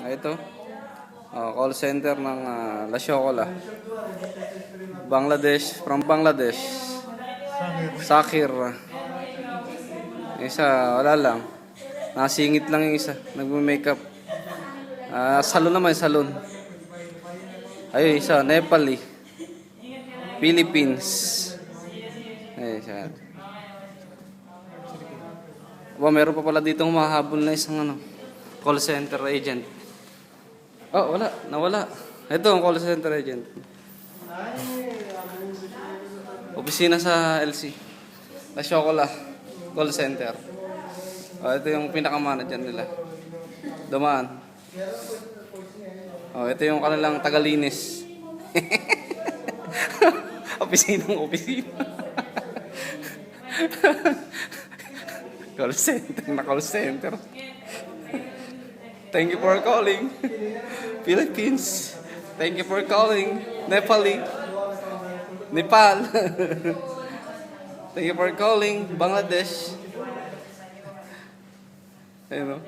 Ito. Call center ng La Shokola. Bangladesh. From Bangladesh. Sakir. Isa, wala lang. Nasingit lang yung isa. Nagme-makeup. Salon naman, salon. Ayun, isa. Nepali. Philippines. Ayun, siya. Meron pa pala ditong mahabol na isang call center agent. Wala. Nawala. Ito ang call center agent. Opisina sa LC. La Shokola. Call center. Ito yung pinaka-manager nila. Dumaan. Ito yung kanilang tagalinis. Opisina. Call center na call center. Thank you for calling Philippines. Thank you for calling Nepal. Thank you for calling Bangladesh. Ayun o.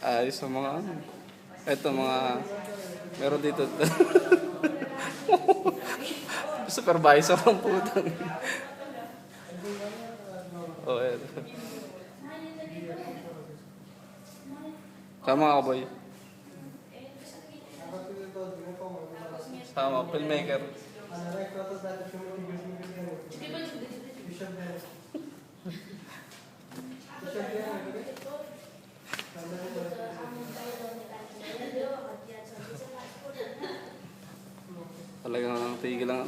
Ayos sa mga ito mga meron dito. Supervisor ang putang. Ito. Sama ka, boy. Sama, filmmaker. Talagang tigil lang